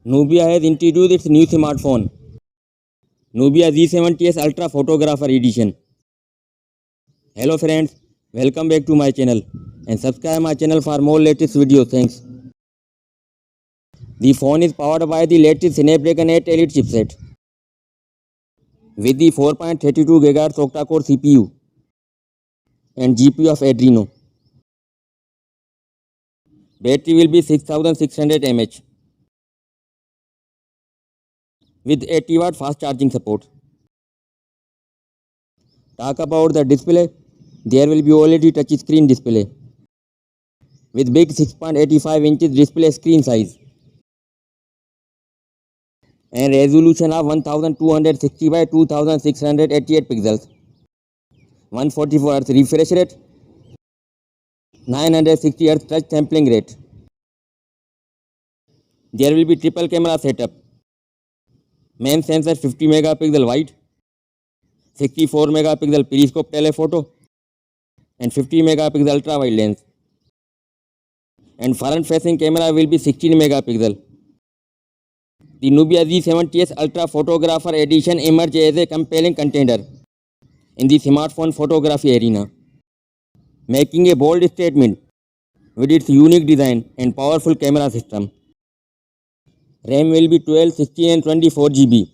Nubia has introduced its new smartphone, Nubia Z70s Ultra Photographer Edition. Hello friends, welcome back to my channel and subscribe my channel for more latest videos. Thanks. The phone is powered by the latest Snapdragon 8 Elite chipset with the 4.32 GHz octa-core CPU and GPU of Adreno. Battery will be 6600 mAh with 80 watt fast charging support. Talk about the display, there will be OLED touch screen display with big 6.85 inches display screen size and resolution of 1260 by 2688 pixels, 144 Hz refresh rate, 960 Hz touch sampling rate. There will be triple camera setup. Main sensor 50 megapixel wide, 64 megapixel periscope telephoto and 50 megapixel ultra wide lens. And front facing camera will be 16 megapixel. The Nubia Z70s Ultra Photographer Edition emerged as a compelling contender in the smartphone photography arena, making a bold statement with its unique design and powerful camera system. RAM will be 12, 16 and 24 GB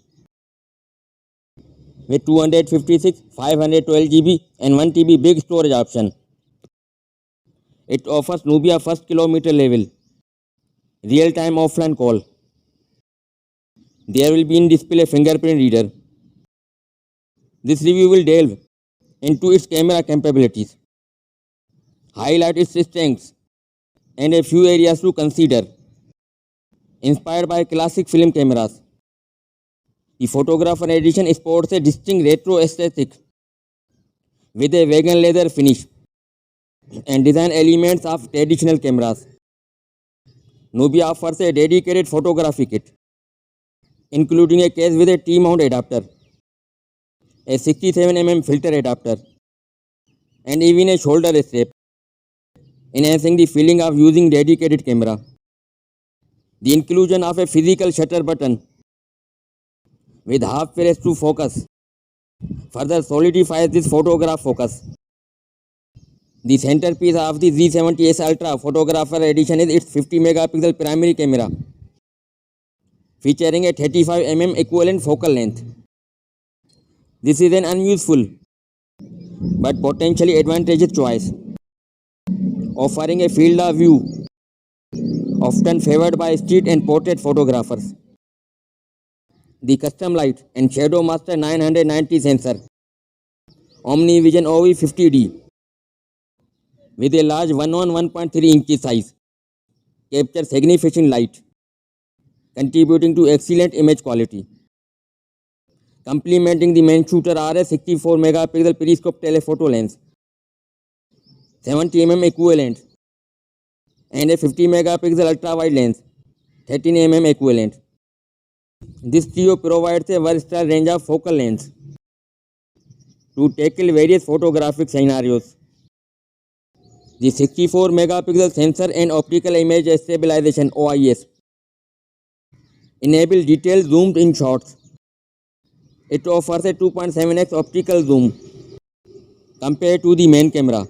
with 256, 512 GB and 1 TB big storage option. It offers Nubia first kilometer level real-time offline call. There will be in-display fingerprint reader. This review will delve into its camera capabilities, highlight its strengths and a few areas to consider. Inspired by classic film cameras, the Photographer Edition sports a distinct retro aesthetic with a vegan leather finish and design elements of traditional cameras. Nubia offers a dedicated photography kit, including a case with a T-mount adapter, a 67mm filter adapter, and even a shoulder strap, enhancing the feeling of using dedicated camera. The inclusion of a physical shutter button with half press to focus further solidifies this photograph focus. The centerpiece of the Z70s Ultra Photographer Edition is its 50 megapixel primary camera, featuring a 35mm equivalent focal length. This is an unuseful but potentially advantageous choice, offering a field of view often favored by street and portrait photographers. The Custom Light and Shadow Master 990 sensor, OmniVision OV50D, with a large 1 on 1.3 inch size, captures significant light, contributing to excellent image quality. Complementing the main shooter are a 64 megapixel periscope telephoto lens, 70mm equivalent, and a 50 megapixel ultra wide lens, 13mm equivalent. This trio provides a versatile range of focal lengths to tackle various photographic scenarios. The 64 megapixel sensor and optical image stabilization (OIS) enable detailed zoomed in shots. It offers a 2.7x optical zoom compared to the main camera.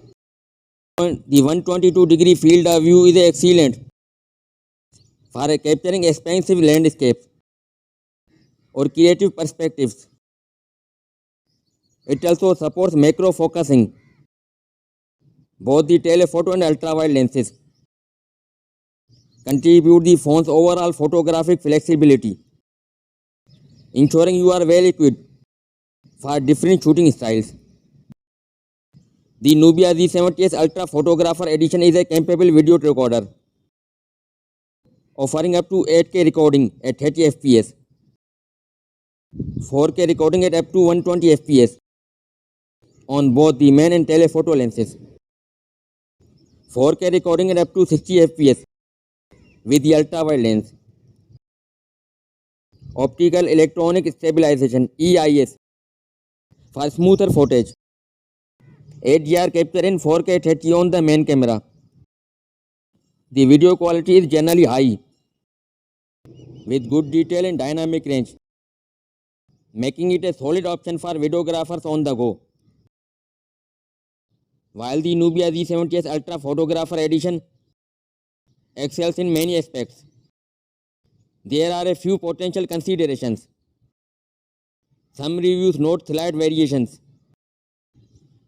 The 122-degree field of view is excellent for capturing expansive landscapes or creative perspectives. It also supports macro focusing, both the telephoto and ultra-wide lenses contribute the phone's overall photographic flexibility, ensuring you are well equipped for different shooting styles. The Nubia Z70s Ultra Photographer Edition is a capable video recorder, offering up to 8K recording at 30 fps, 4K recording at up to 120 fps on both the main and telephoto lenses, 4K recording at up to 60 fps with the ultra-wide lens, optical electronic stabilization (EIS) for smoother footage, HDR capture in 4K 30 on the main camera. The video quality is generally high, with good detail and dynamic range, making it a solid option for videographers on the go. While the Nubia Z70S Ultra Photographer Edition excels in many aspects, there are a few potential considerations. Some reviews note slight variations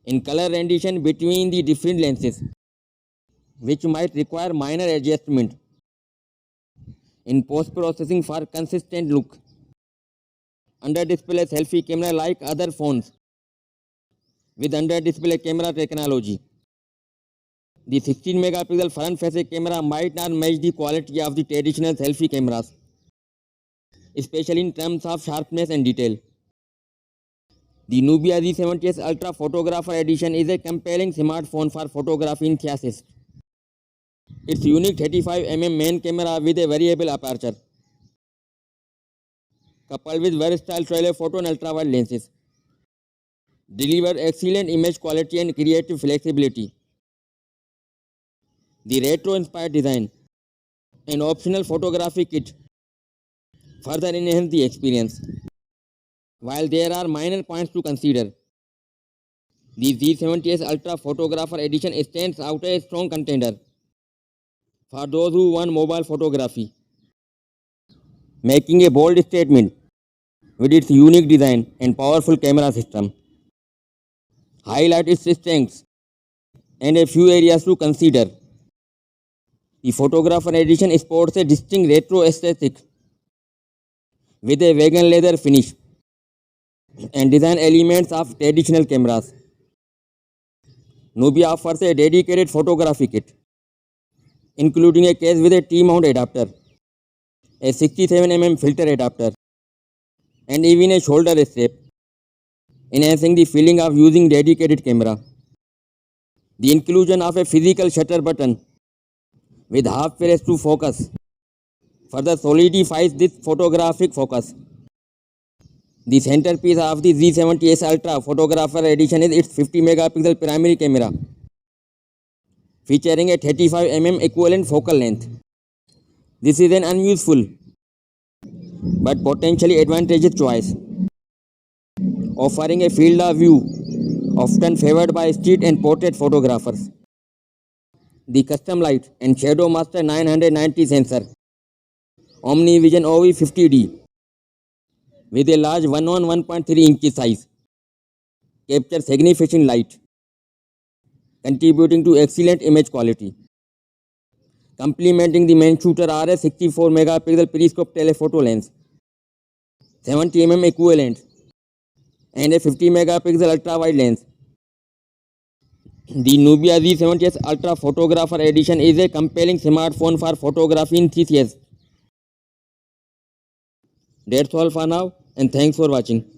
in color rendition between the different lenses, which might require minor adjustment in post-processing for consistent look. Under-display selfie camera like other phones with under-display camera technology. The 16 megapixel front-facing camera might not match the quality of the traditional selfie cameras, especially in terms of sharpness and detail. The Nubia Z70S Ultra Photographer Edition is a compelling smartphone for photography enthusiasts. Its unique 35mm main camera with a variable aperture, coupled with versatile telephoto and ultrawide lenses, deliver excellent image quality and creative flexibility. The retro-inspired design and optional photography kit further enhance the experience. While there are minor points to consider, the Z70S Ultra Photographer Edition stands out as a strong contender for those who want mobile photography, making a bold statement with its unique design and powerful camera system. Highlight its strengths and a few areas to consider. The Photographer Edition sports a distinct retro aesthetic with a vegan leather finish and design elements of traditional cameras. Nubia offers a dedicated photography kit, including a case with a T-mount adapter, a 67mm filter adapter, and even a shoulder strap, enhancing the feeling of using dedicated camera. The inclusion of a physical shutter button with half press to focus further solidifies this photographic focus. The centerpiece of the Z70S Ultra Photographer Edition is its 50 megapixel primary camera, featuring a 35mm equivalent focal length. This is an unusual but potentially advantageous choice, offering a field of view often favored by street and portrait photographers. The Custom Light and Shadow Master 990 sensor, OmniVision OV50D, with a large 1 on 1.3 inch size, captures significant light, contributing to excellent image quality. Complementing the main shooter are a 64 megapixel periscope telephoto lens, 70mm equivalent, and a 50 megapixel ultra wide lens. The Nubia Z70S Ultra Photographer Edition is a compelling smartphone for photography enthusiasts. That's all for now, and thanks for watching.